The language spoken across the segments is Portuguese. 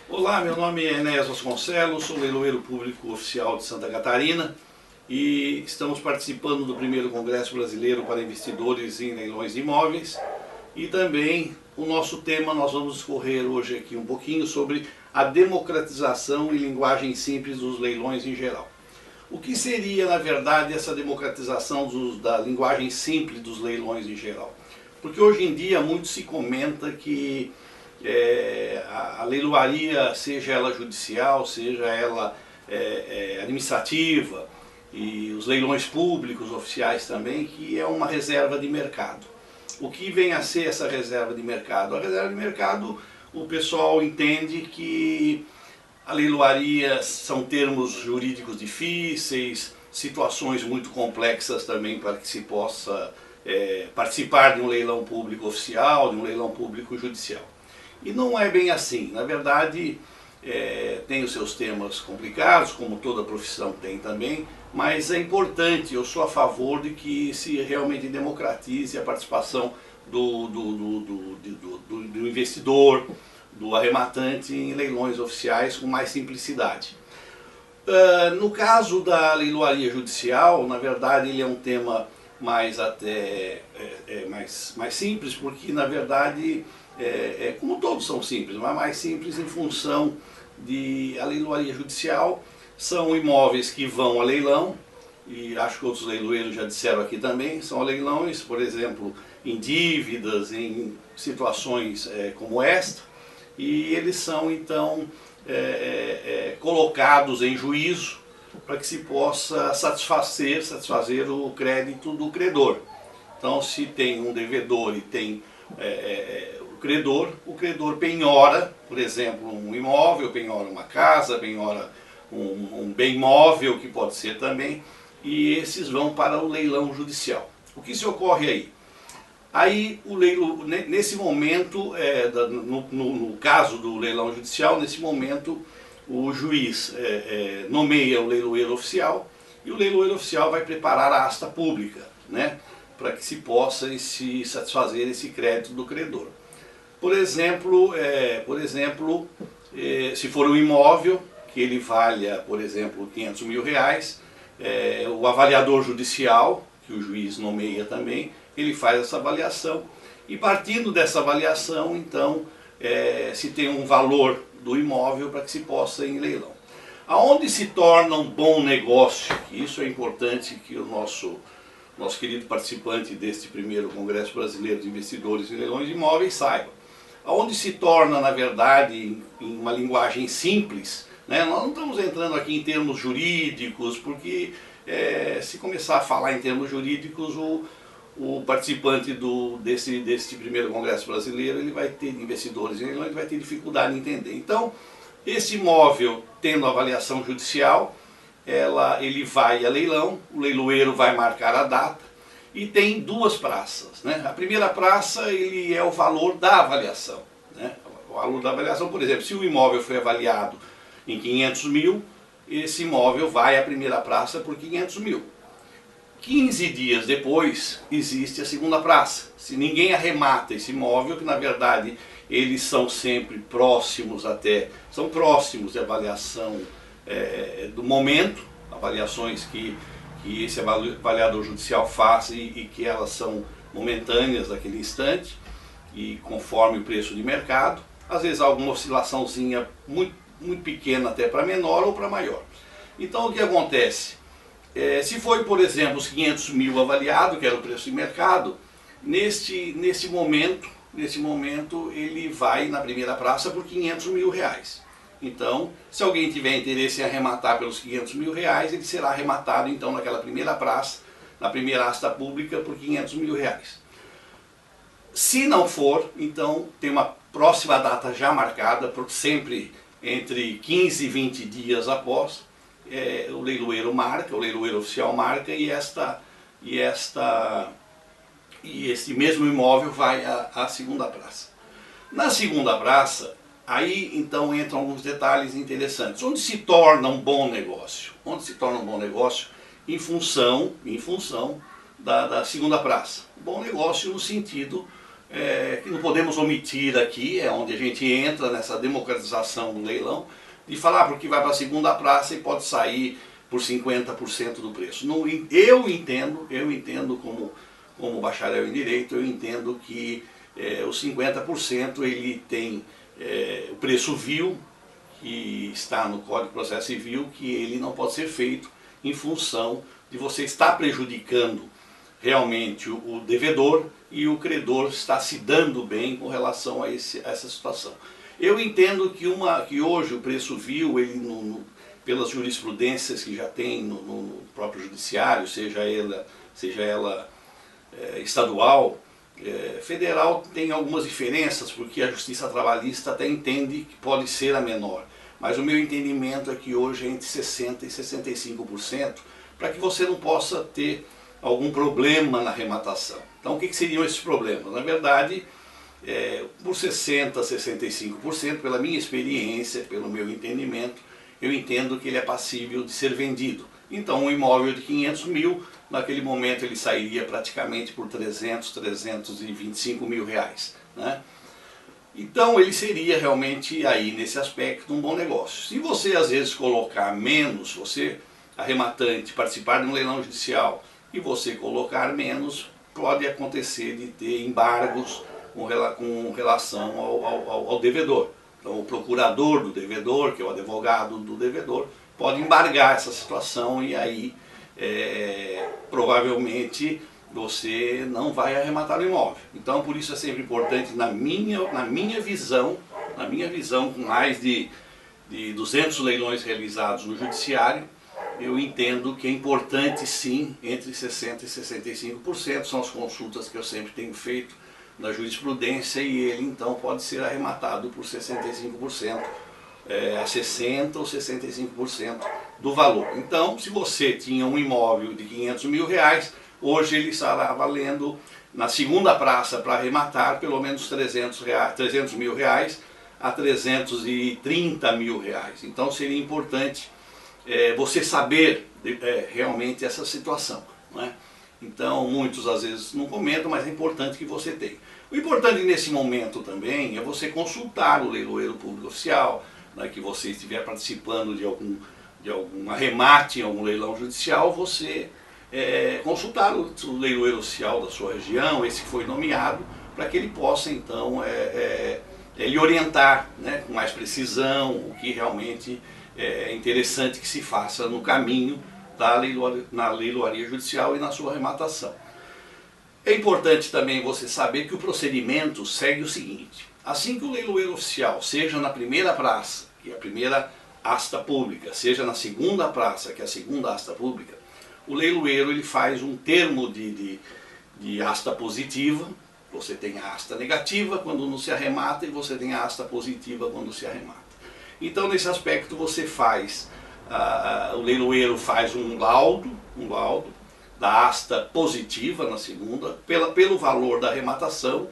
Olá, meu nome é Enéas Vasconcelos, sou leiloeiro público oficial de Santa Catarina e estamos participando do primeiro Congresso Brasileiro para Investidores em Leilões de Imóveis. E também o nosso tema, nós vamos discorrer hoje aqui um pouquinho sobre a democratização e linguagem simples dos leilões em geral. O que seria, na verdade, essa democratização da linguagem simples dos leilões em geral? Porque hoje em dia muito se comenta que a leiloaria, seja ela judicial, seja ela administrativa, e os leilões públicos oficiais também, que é uma reserva de mercado. O que vem a ser essa reserva de mercado? A reserva de mercado, o pessoal entende que a leiloaria são termos jurídicos difíceis, situações muito complexas também para que se possa participar de um leilão público oficial, de um leilão público judicial. E não é bem assim. Na verdade, tem os seus temas complicados, como toda profissão tem também, mas é importante, eu sou a favor de que se realmente democratize a participação do investidor, do arrematante em leilões oficiais com mais simplicidade. No caso da leiloaria judicial, na verdade ele é um tema mais simples, porque na verdade, como todos são simples, mas mais simples em função de a leiloaria judicial são imóveis que vão a leilão, e acho que outros leiloeiros já disseram aqui também, são leilões, por exemplo, em dívidas, em situações como esta, e eles são então colocados em juízo para que se possa satisfazer o crédito do credor. Então, se tem um devedor e tem o credor penhora, por exemplo, um imóvel, penhora uma casa, penhora um bem móvel, que pode ser também, e esses vão para o leilão judicial. O que se ocorre aí? Aí, nesse momento, no caso do leilão judicial, nesse momento o juiz nomeia o leiloeiro oficial, e o leiloeiro oficial vai preparar a asta pública, né, para que se possa se satisfazer esse crédito do credor. Por exemplo, se for um imóvel que ele valha, por exemplo, R$500 mil, o avaliador judicial, que o juiz nomeia também, ele faz essa avaliação, e partindo dessa avaliação, então, se tem um valor do imóvel para que se possa ir em leilão. Aonde se torna um bom negócio, que isso é importante que o nosso querido participante deste primeiro Congresso Brasileiro de Investidores em Leilões de Imóveis saiba. Aonde se torna, na verdade, em uma linguagem simples, né? Nós não estamos entrando aqui em termos jurídicos, porque se começar a falar em termos jurídicos, o participante desse primeiro Congresso Brasileiro, ele vai ter investidores em leilões, ele vai ter dificuldade em entender. Então, esse imóvel, tendo avaliação judicial, ele vai a leilão, o leiloeiro vai marcar a data, e tem duas praças, né? A primeira praça, ele é o valor da avaliação, né? O valor da avaliação, por exemplo, se o imóvel foi avaliado em R$500 mil, esse imóvel vai à primeira praça por R$500 mil. 15 dias depois, existe a segunda praça. Se ninguém arremata esse imóvel, que na verdade eles são sempre próximos são próximos de avaliação do momento, avaliações que esse avaliador judicial faz e que elas são momentâneas naquele instante, e conforme o preço de mercado, às vezes há alguma oscilaçãozinha muito pequena até para menor ou para maior. Então o que acontece? Se foi, por exemplo, os R$500 mil avaliado, que era o preço de mercado, nesse momento ele vai na primeira praça por R$500 mil. Então, se alguém tiver interesse em arrematar pelos R$500 mil, ele será arrematado então naquela primeira praça, na primeira asta pública, por R$500 mil. Se não for, então tem uma próxima data já marcada, sempre entre 15 e 20 dias após, o leiloeiro oficial marca, e esse mesmo imóvel vai à segunda praça. Na segunda praça, aí então entram alguns detalhes interessantes. Onde se torna um bom negócio? Onde se torna um bom negócio? Em função da segunda praça. Bom negócio no sentido que não podemos omitir aqui, é onde a gente entra nessa democratização do leilão, de falar porque vai para a segunda praça e pode sair por 50% do preço. Eu entendo como bacharel em Direito, eu entendo que os 50% ele tem o preço vil, que está no Código de Processo Civil, que ele não pode ser feito em função de você estar prejudicando realmente o devedor e o credor está se dando bem com relação a essa situação. Eu entendo que hoje o preço vil, ele pelas jurisprudências que já tem no próprio judiciário, seja ela estadual, federal, tem algumas diferenças, porque a justiça trabalhista até entende que pode ser a menor. Mas o meu entendimento é que hoje é entre 60% e 65%, para que você não possa ter algum problema na arrematação. Então o que seriam esses problemas? Na verdade, por 60% a 65%, pela minha experiência, pelo meu entendimento, eu entendo que ele é passível de ser vendido. Então um imóvel de 500 mil, naquele momento ele sairia praticamente por 325 mil reais, né? Então ele seria realmente aí nesse aspecto um bom negócio. Se você às vezes colocar menos, você arrematante participar de um leilão judicial e você colocar menos, pode acontecer de ter embargos com relação ao devedor. Então o procurador do devedor, que é o advogado do devedor, pode embargar essa situação e aí provavelmente você não vai arrematar o imóvel. Então por isso é sempre importante, na minha visão, com mais de 200 leilões realizados no judiciário, eu entendo que é importante sim, entre 60% e 65%, são as consultas que eu sempre tenho feito na jurisprudência, e ele então pode ser arrematado por 65%, a 60% ou 65% do valor. Então, se você tinha um imóvel de 500 mil reais, hoje ele estará valendo, na segunda praça para arrematar, pelo menos 300 mil reais a 330 mil reais. Então seria importante você saber realmente essa situação, não é? Então muitos às vezes não comentam, mas é importante que você tenha. O importante nesse momento também é você consultar o leiloeiro público oficial, né, que você estiver participando de algum arremate em algum leilão judicial, você consultar o leiloeiro oficial da sua região, esse que foi nomeado, para que ele possa então lhe orientar, né, com mais precisão o que realmente é interessante que se faça no caminho na leiloaria judicial e na sua arrematação. É importante também você saber que o procedimento segue o seguinte: assim que o leiloeiro oficial, seja na primeira praça, que é a primeira asta pública, seja na segunda praça, que é a segunda asta pública, o leiloeiro ele faz um termo de asta positiva. Você tem a asta negativa quando não se arremata e você tem a asta positiva quando se arremata. Então nesse aspecto você faz, o leiloeiro faz um laudo da asta positiva na segunda, pelo valor da arrematação,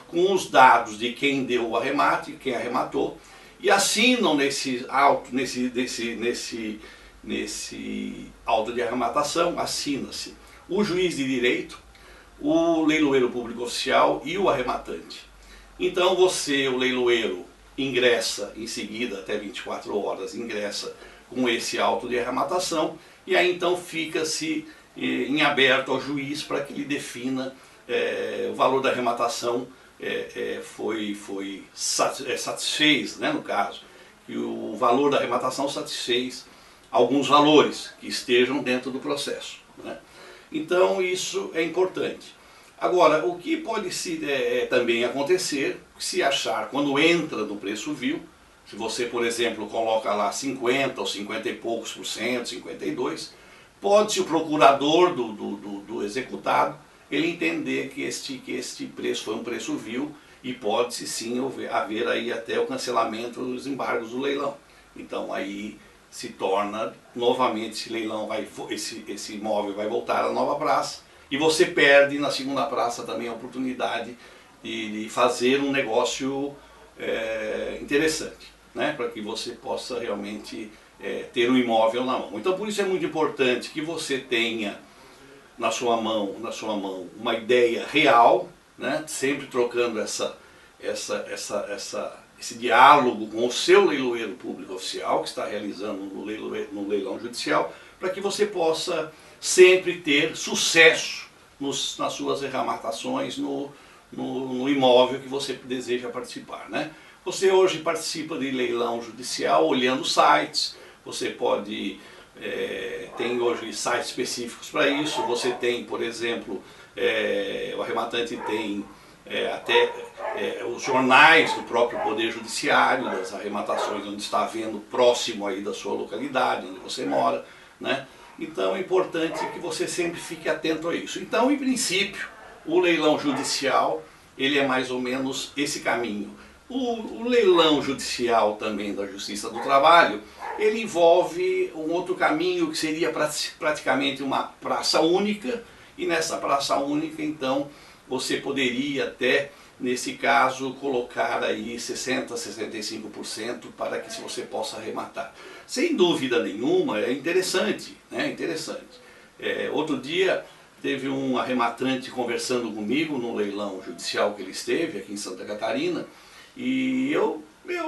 com os dados de quem deu o arremate, quem arrematou, e assinam nesse auto de arrematação, assina-se o juiz de direito, o leiloeiro público oficial e o arrematante. Então o leiloeiro, ingressa em seguida, até 24 horas, ingressa com esse auto de arrematação, e aí então fica-se em aberto ao juiz para que ele defina o valor da arrematação satisfez, né, no caso, que o valor da arrematação satisfez alguns valores que estejam dentro do processo, né? Então isso é importante. Agora, o que pode também acontecer, se achar, quando entra no preço vil, se você, por exemplo, coloca lá 50 ou 50 e poucos por cento, 52%, pode-se o procurador do executado, ele entender que este preço foi um preço vil e pode-se sim haver aí até o cancelamento dos embargos do leilão. Então aí se torna novamente, esse leilão esse imóvel vai voltar à nova praça, e você perde na segunda praça também a oportunidade de fazer um negócio interessante, né, para que você possa realmente ter um imóvel na mão. Então por isso é muito importante que você tenha na sua mão uma ideia real né? Sempre trocando esse diálogo com o seu leiloeiro público oficial, que está realizando no leilão judicial, para que você possa sempre ter sucesso nas suas arrematações no imóvel que você deseja participar, né? Você hoje participa de leilão judicial olhando sites, você pode, tem hoje sites específicos para isso, você tem, por exemplo, o arrematante tem até os jornais do próprio Poder Judiciário, das arrematações onde está havendo próximo aí da sua localidade, onde você mora, né? Então é importante que você sempre fique atento a isso. Então, em princípio, o leilão judicial, ele é mais ou menos esse caminho. O leilão judicial também da Justiça do Trabalho, ele envolve um outro caminho que seria praticamente uma praça única, e nessa praça única, então, você poderia até, nesse caso, colocar aí 60%, 65% para que você possa arrematar. Sem dúvida nenhuma, é interessante, né? Interessante. Outro dia teve um arrematante conversando comigo no leilão judicial que ele esteve aqui em Santa Catarina, e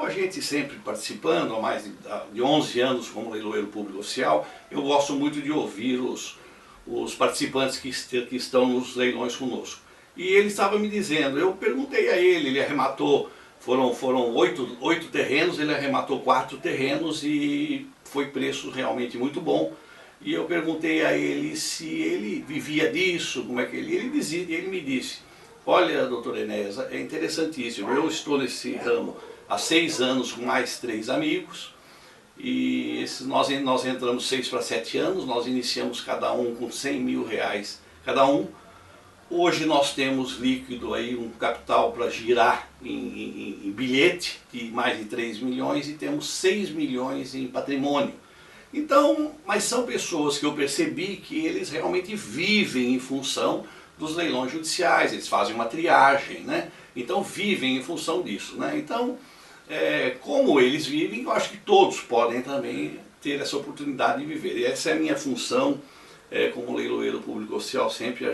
a gente sempre participando, há mais de 11 anos como leiloeiro público oficial, eu gosto muito de ouvir os participantes que estão nos leilões conosco. E ele estava me dizendo, eu perguntei a ele arrematou, foram 8 terrenos, ele arrematou 4 terrenos e foi preço realmente muito bom. E eu perguntei a ele se ele vivia disso, como é que ele me disse, olha, doutor Enéas, é interessantíssimo, eu estou nesse ramo há 6 anos com mais 3 amigos, e nós entramos 6 para 7 anos, nós iniciamos cada um com 100 mil reais cada um. Hoje nós temos líquido aí um capital para girar em bilhete de mais de 3 milhões e temos 6 milhões em patrimônio. Então, mas são pessoas que eu percebi que eles realmente vivem em função dos leilões judiciais, eles fazem uma triagem, né? Então vivem em função disso, né? Então, como eles vivem, eu acho que todos podem também ter essa oportunidade de viver. E essa é a minha função como leiloeiro público oficial, sempre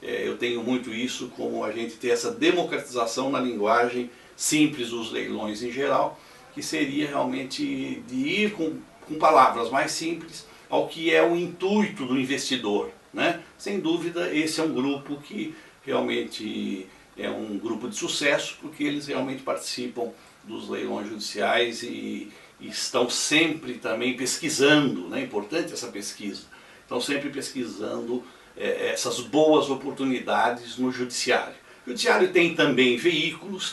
eu tenho muito isso, como a gente ter essa democratização na linguagem simples dos leilões em geral, que seria realmente de ir com palavras mais simples ao que é o intuito do investidor, né? Sem dúvida, esse é um grupo que realmente é um grupo de sucesso, porque eles realmente participam dos leilões judiciais e estão sempre também pesquisando, né? É importante essa pesquisa, estão sempre pesquisando essas boas oportunidades no judiciário. O judiciário tem também veículos,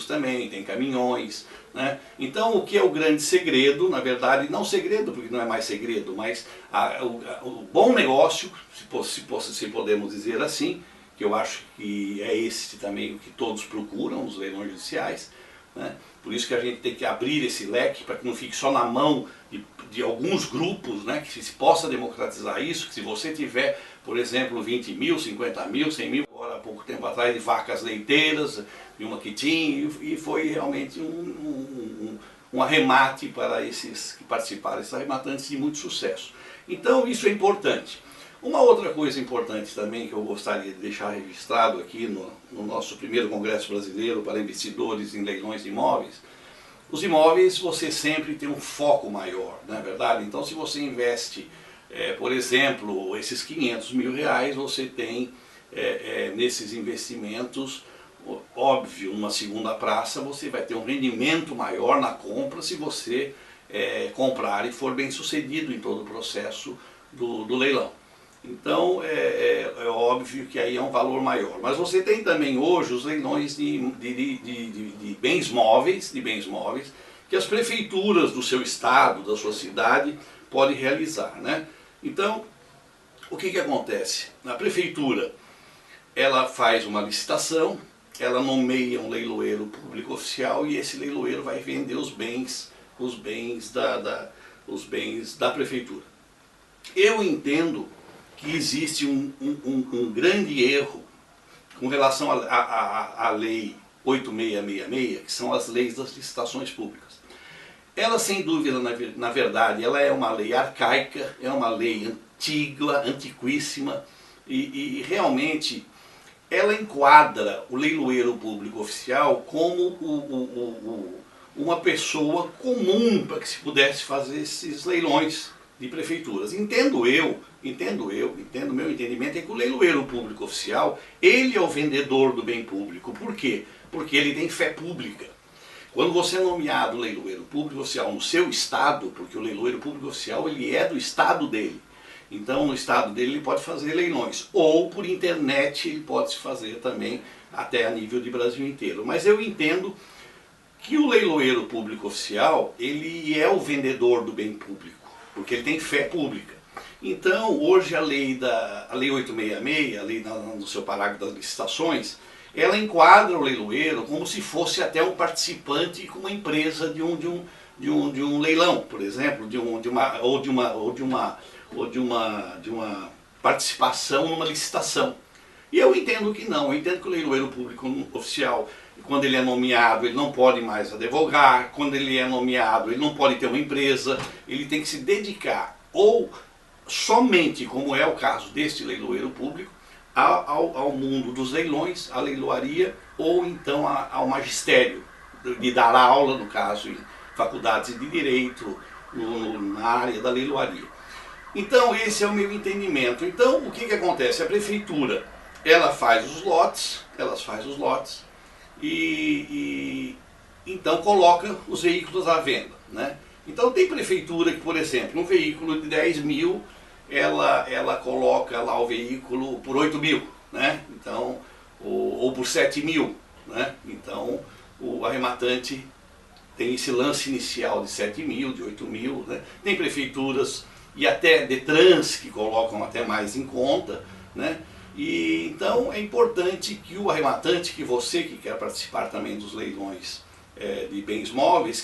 também, tem caminhões, né? Então o que é o grande segredo, na verdade, não segredo porque não é mais segredo, mas o bom negócio, se podemos dizer assim, que eu acho que é esse também o que todos procuram nos leilões judiciais, né? Por isso que a gente tem que abrir esse leque para que não fique só na mão de alguns grupos, né? Que se possa democratizar isso, que se você tiver, por exemplo, 20 mil, 50 mil, 100 mil, agora há pouco tempo atrás, de vacas leiteiras, de uma que tinha, e foi realmente um arremate para esses que participaram, esses arrematantes de muito sucesso. Então isso é importante. Uma outra coisa importante também que eu gostaria de deixar registrado aqui no nosso primeiro Congresso Brasileiro para Investidores em Leilões de Imóveis, os imóveis você sempre tem um foco maior, não é verdade? Então se você investe, por exemplo, esses 500 mil reais, você tem nesses investimentos, óbvio, numa segunda praça você vai ter um rendimento maior na compra se você comprar e for bem sucedido em todo o processo do leilão. Então é óbvio que aí é um valor maior. Mas você tem também hoje os leilões de bens móveis, que as prefeituras do seu estado, da sua cidade, podem realizar, né? Então, o que acontece? A prefeitura, ela faz uma licitação, ela nomeia um leiloeiro público oficial e esse leiloeiro vai vender os bens da prefeitura. Eu entendo que existe um grande erro com relação à lei 8666, que são as leis das licitações públicas. Ela, sem dúvida, na verdade, ela é uma lei arcaica, é uma lei antiga, antiquíssima, e realmente ela enquadra o leiloeiro público oficial como uma pessoa comum para que se pudesse fazer esses leilões de prefeituras. Entendo meu entendimento é que o leiloeiro público oficial, ele é o vendedor do bem público. Por quê? Porque ele tem fé pública. Quando você é nomeado leiloeiro público oficial no seu estado, porque o leiloeiro público oficial ele é do estado dele, então no estado dele ele pode fazer leilões, ou por internet ele pode se fazer também até a nível de Brasil inteiro. Mas eu entendo que o leiloeiro público oficial ele é o vendedor do bem público, porque ele tem fé pública. Então hoje a lei 866, a lei no seu parágrafo das licitações, ela enquadra o leiloeiro como se fosse até um participante com uma empresa de um leilão, por exemplo, de uma participação numa licitação. E eu entendo que não, eu entendo que o leiloeiro público oficial, quando ele é nomeado, ele não pode mais advogar, quando ele é nomeado, ele não pode ter uma empresa, ele tem que se dedicar, ou somente, como é o caso deste leiloeiro público, ao mundo dos leilões, à leiloaria, ou então ao magistério, de dar aula, no caso, em faculdades de direito, na área da leiloaria. Então esse é o meu entendimento. Então o que acontece? A prefeitura, ela faz os lotes, e então coloca os veículos à venda, né? Então tem prefeitura que, por exemplo, um veículo de 10 mil, ela coloca lá o veículo por 8 mil, né? Então, ou por 7 mil, né? Então o arrematante tem esse lance inicial de 7 mil, de 8 mil, né? Tem prefeituras e até Detrans que colocam até mais em conta, né? E então é importante que o arrematante, que você que quer participar também dos leilões de bens móveis,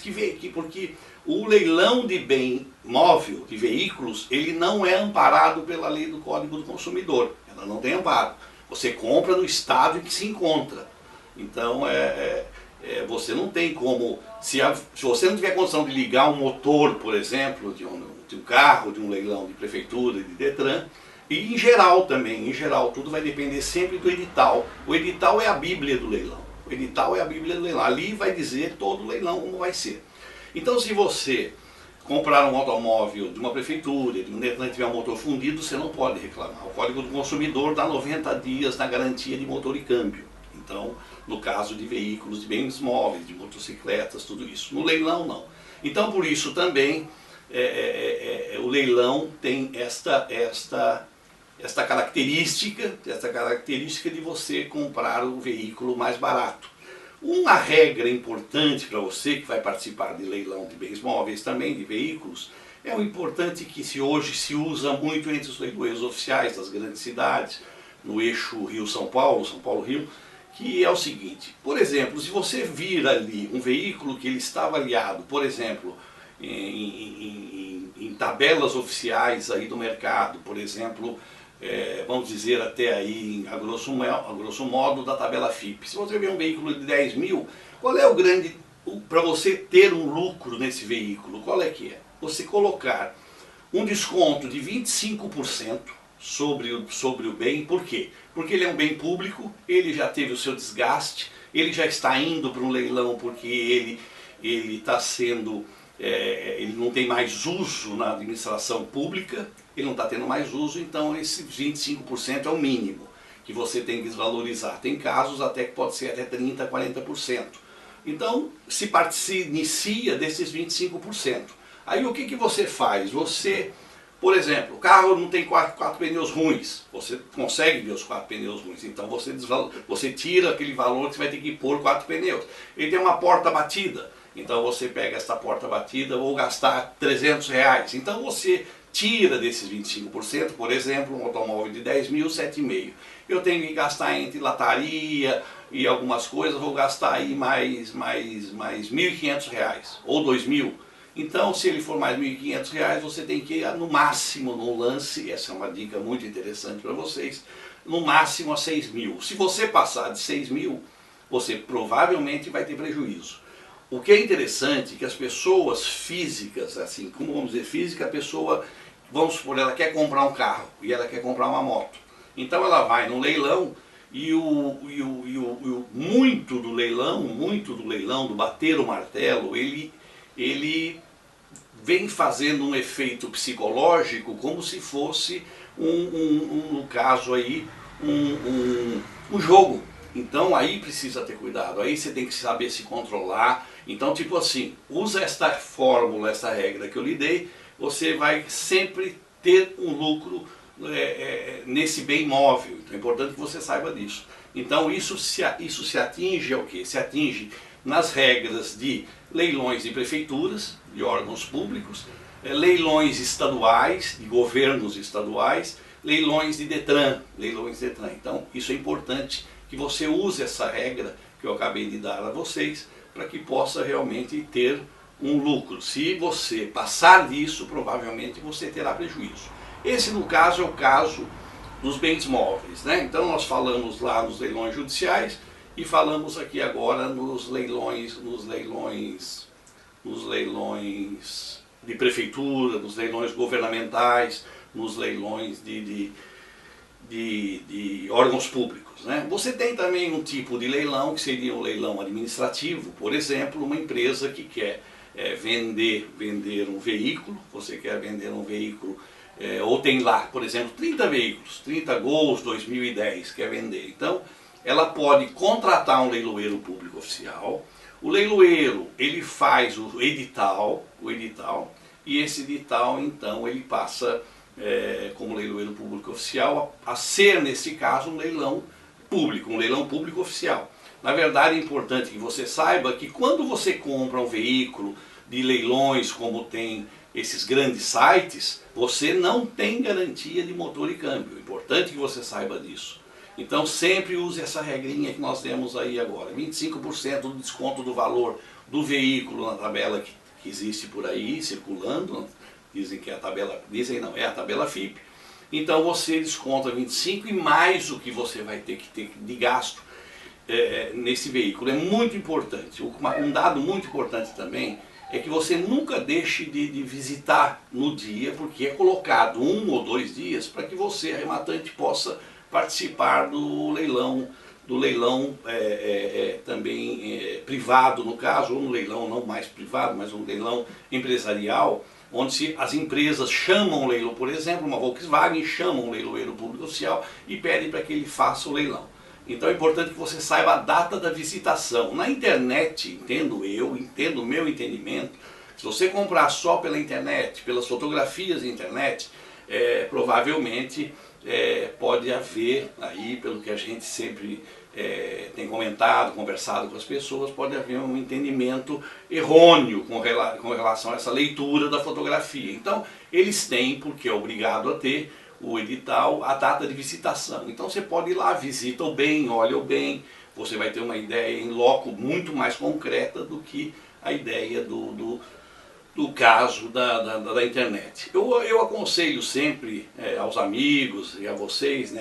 porque o leilão de bem móvel, de veículos, ele não é amparado pela lei do Código do Consumidor, ela não tem amparo. Você compra no estado em que se encontra. Então você não tem como, se você não tiver condição de ligar um motor, por exemplo, de um carro, de um leilão de prefeitura, de Detran, e em geral também, tudo vai depender sempre do edital. O edital é a bíblia do leilão. O edital é a bíblia do leilão. Ali vai dizer todo o leilão como vai ser. Então se você comprar um automóvel de uma prefeitura, de um Detran, tiver um motor fundido, você não pode reclamar. O Código do Consumidor dá 90 dias na garantia de motor e câmbio. Então, no caso de veículos, de bens móveis, de motocicletas, tudo isso. No leilão, não. Então, por isso também, o leilão tem esta característica de você comprar o veículo mais barato. Uma regra importante para você que vai participar de leilão de bens móveis, também de veículos, é o importante que hoje se usa muito entre os leiloeiros oficiais das grandes cidades, no eixo Rio-São Paulo, São Paulo-Rio, que é o seguinte: por exemplo, se você vir ali um veículo que ele está avaliado, por exemplo, em tabelas oficiais aí do mercado, por exemplo, vamos dizer até aí, a grosso modo, da tabela FIPE. Se você vê um veículo de 10 mil, qual é para você ter um lucro nesse veículo, qual é que é? Você colocar um desconto de 25% sobre o bem. Por quê? Porque ele é um bem público, ele já teve o seu desgaste, ele já está indo para um leilão porque ele está sendo... ele não tem mais uso na administração pública, ele não está tendo mais uso, então esse 25% é o mínimo que você tem que desvalorizar. Tem casos até que pode ser até 30%, 40%. Então se inicia desses 25%. Aí o que você faz? Você, por exemplo, o carro não tem quatro pneus ruins, você consegue ver os 4 pneus ruins, então você tira aquele valor que você vai ter que pôr 4 pneus. Ele tem uma porta batida, então você pega essa porta batida, vou gastar R$300. Então você tira desses 25%, por exemplo, um automóvel de 10 mil, 7,5. Eu tenho que gastar entre lataria e algumas coisas, vou gastar aí mais R$1.500 ou R$2.000. Então, se ele for mais R$1.500, você tem que ir no máximo no lance, essa é uma dica muito interessante para vocês, no máximo a 6 mil. Se você passar de 6 mil, você provavelmente vai ter prejuízo. O que é interessante é que as pessoas físicas, assim, como vamos dizer física, a pessoa, vamos supor, ela quer comprar um carro e ela quer comprar uma moto. Então ela vai no leilão muito do leilão, do bater o martelo, ele vem fazendo um efeito psicológico como se fosse, no caso aí, um jogo. Então aí precisa ter cuidado, aí você tem que saber se controlar. Então, tipo assim, usa esta fórmula, esta regra que eu lhe dei, você vai sempre ter um lucro nesse bem móvel. Então é importante que você saiba disso. Então isso se atinge ao quê? Se atinge nas regras de leilões de prefeituras, de órgãos públicos, leilões estaduais, de governos estaduais, leilões de Detran. Então isso é importante que você use essa regra que eu acabei de dar a vocês, para que possa realmente ter um lucro. Se você passar disso, provavelmente você terá prejuízo. Esse, no caso, é o caso dos bens móveis, né? Então nós falamos lá nos leilões judiciais e falamos aqui agora nos leilões de prefeitura, nos leilões governamentais, nos leilões de órgãos públicos, né? Você tem também um tipo de leilão que seria um leilão administrativo, por exemplo, uma empresa que quer vender um veículo, você quer vender um veículo, ou tem lá, por exemplo, 30 veículos, 30 Gols 2010, quer vender. Então, ela pode contratar um leiloeiro público oficial, o leiloeiro ele faz o edital, e esse edital então ele passa como leiloeiro público oficial a ser, nesse caso, um leilão público oficial. Na verdade, é importante que você saiba que quando você compra um veículo de leilões, como tem esses grandes sites, você não tem garantia de motor e câmbio. É importante que você saiba disso. Então sempre use essa regrinha que nós temos aí agora. 25% do desconto do valor do veículo na tabela que existe por aí, circulando. Dizem que é a tabela, é a tabela FIPE. Então você desconta 25% e mais o que você vai ter que ter de gasto nesse veículo. É muito importante. Um dado muito importante também é que você nunca deixe de visitar no dia, porque é colocado 1 ou 2 dias para que você, arrematante, possa participar do leilão também privado, no caso, ou no leilão não mais privado, mas um leilão empresarial, onde as empresas chamam o leilão, por exemplo, uma Volkswagen chama um leiloeiro público oficial e pede para que ele faça o leilão. Então é importante que você saiba a data da visitação. Na internet, entendo o meu entendimento, se você comprar só pela internet, pelas fotografias da internet, provavelmente pode haver, aí, pelo que a gente sempre tem comentado, conversado com as pessoas, pode haver um entendimento errôneo com relação a essa leitura da fotografia. Então, eles têm, porque é obrigado a ter, o edital, a data de visitação. Então você pode ir lá, visita o bem, olha o bem, você vai ter uma ideia em loco muito mais concreta do que a ideia do caso da internet. Eu aconselho sempre aos amigos e a vocês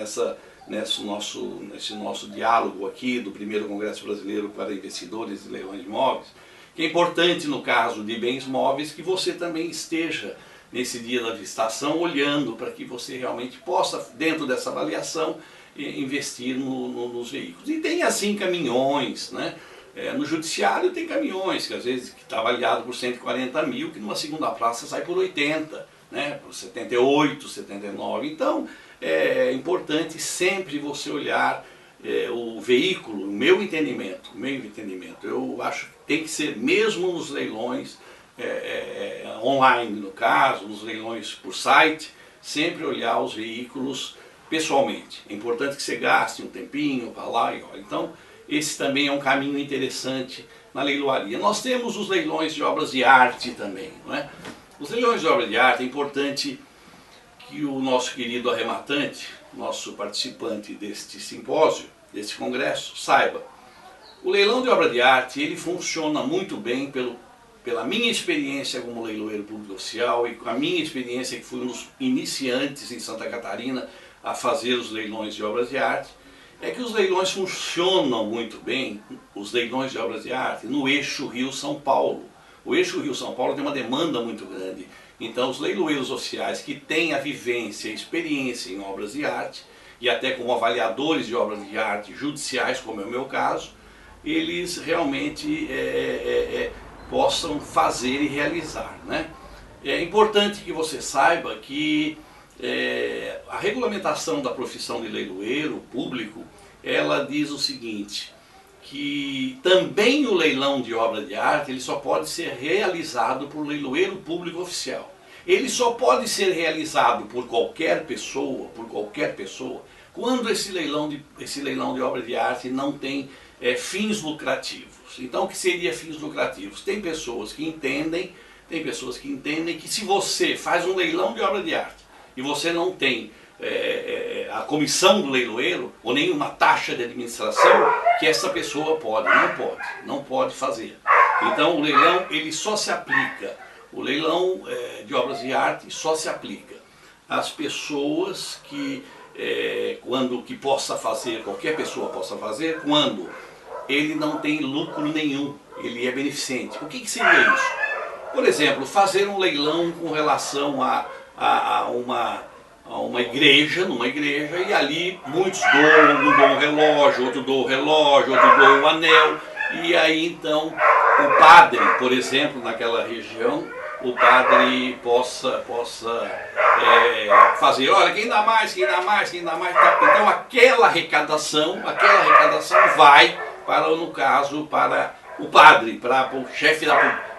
nesse nosso diálogo aqui do primeiro Congresso Brasileiro para Investidores e Leilões de Imóveis, que é importante no caso de bens móveis que você também esteja nesse dia da visitação olhando para que você realmente possa, dentro dessa avaliação, investir nos veículos. E tem assim caminhões, né? No judiciário tem caminhões que às vezes está avaliado por 140 mil, que numa segunda praça sai por 80, né? Por 78, 79. Então é importante sempre você olhar o veículo, o meu entendimento, eu acho que tem que ser mesmo nos leilões online, no caso, nos leilões por site, sempre olhar os veículos pessoalmente. É importante que você gaste um tempinho para lá e olha. Então, esse também é um caminho interessante na leiloaria. Nós temos os leilões de obras de arte também, não é? Os leilões de obras de arte é importante que o nosso querido arrematante, nosso participante deste simpósio, deste congresso, saiba. O leilão de obra de arte, ele funciona muito bem pela minha experiência como leiloeiro público oficial e com a minha experiência que fui um dos iniciantes em Santa Catarina a fazer os leilões de obras de arte, é que os leilões funcionam muito bem, os leilões de obras de arte, no eixo Rio-São Paulo. O eixo Rio-São Paulo tem uma demanda muito grande, então os leiloeiros oficiais que têm a vivência, a experiência em obras de arte, e até como avaliadores de obras de arte judiciais, como é o meu caso, eles realmente possam fazer e realizar, né? É importante que você saiba que a regulamentação da profissão de leiloeiro público, ela diz o seguinte, que também o leilão de obra de arte ele só pode ser realizado por leiloeiro público oficial. Ele só pode ser realizado por qualquer pessoa, quando esse leilão de obra de arte não tem fins lucrativos. Então, o que seria fins lucrativos? Tem pessoas que entendem que se você faz um leilão de obra de arte e você não tem a comissão do leiloeiro ou nenhuma taxa de administração, que essa pessoa não pode fazer. Então, o leilão ele só se aplica, o leilão de obras de arte só se aplica às pessoas que qualquer pessoa possa fazer, quando ele não tem lucro nenhum, ele é beneficente. O que seria isso? Por exemplo, fazer um leilão com relação a uma igreja, e ali muitos doam, um doa um relógio, outro doa um anel, e aí então o padre, por exemplo, naquela região, o padre possa fazer, olha, quem dá mais. Então aquela arrecadação vai para, no caso, para o padre, para o chefe,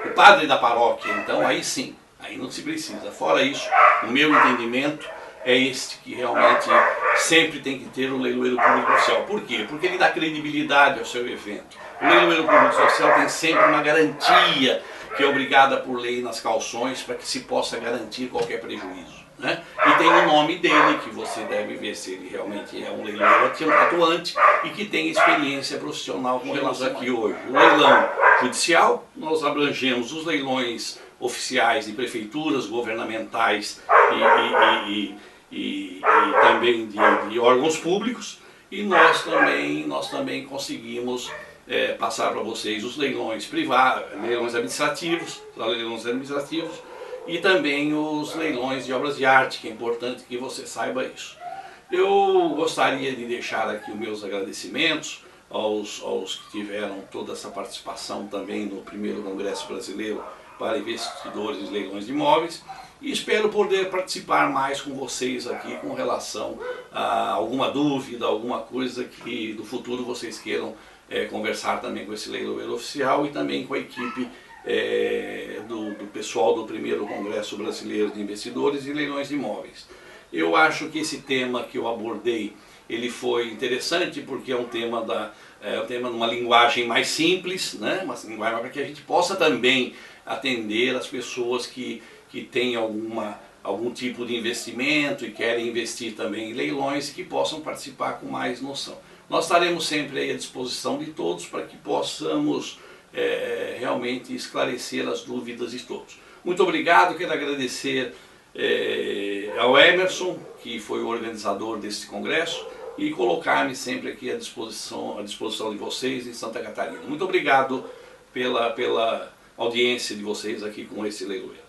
o padre da paróquia. Então aí sim, aí não se precisa. Fora isso, o meu entendimento é este, que realmente sempre tem que ter um leiloeiro público oficial. Por quê? Porque ele dá credibilidade ao seu evento. O leiloeiro público oficial tem sempre uma garantia que é obrigada por lei nas cauções para que se possa garantir qualquer prejuízo, né? E tem o nome dele, que você deve ver se ele realmente é um leiloeiro atuante e que tem experiência profissional com relação aqui hoje. O leilão judicial, nós abrangemos os leilões oficiais de prefeituras, governamentais e também de órgãos públicos, e nós também conseguimos passar para vocês os leilões privados, leilões administrativos e também os leilões de obras de arte, que é importante que você saiba isso. Eu gostaria de deixar aqui os meus agradecimentos aos que tiveram toda essa participação também no primeiro Congresso Brasileiro para Investidores de Leilões de Imóveis, e espero poder participar mais com vocês aqui com relação a alguma dúvida, alguma coisa que no futuro vocês queiram conversar também com esse leiloeiro oficial e também com a equipe do pessoal do primeiro Congresso Brasileiro de Investidores e Leilões de Imóveis. Eu acho que esse tema que eu abordei, ele foi interessante porque é um tema numa linguagem mais simples, né? Uma linguagem para que a gente possa também atender as pessoas que têm algum tipo de investimento e querem investir também em leilões e que possam participar com mais noção. Nós estaremos sempre aí à disposição de todos para que possamos realmente esclarecer as dúvidas de todos. Muito obrigado, quero agradecer ao Emerson, que foi o organizador desse congresso, e colocar-me sempre aqui à disposição de vocês em Santa Catarina. Muito obrigado pela audiência de vocês aqui com esse leiloeiro.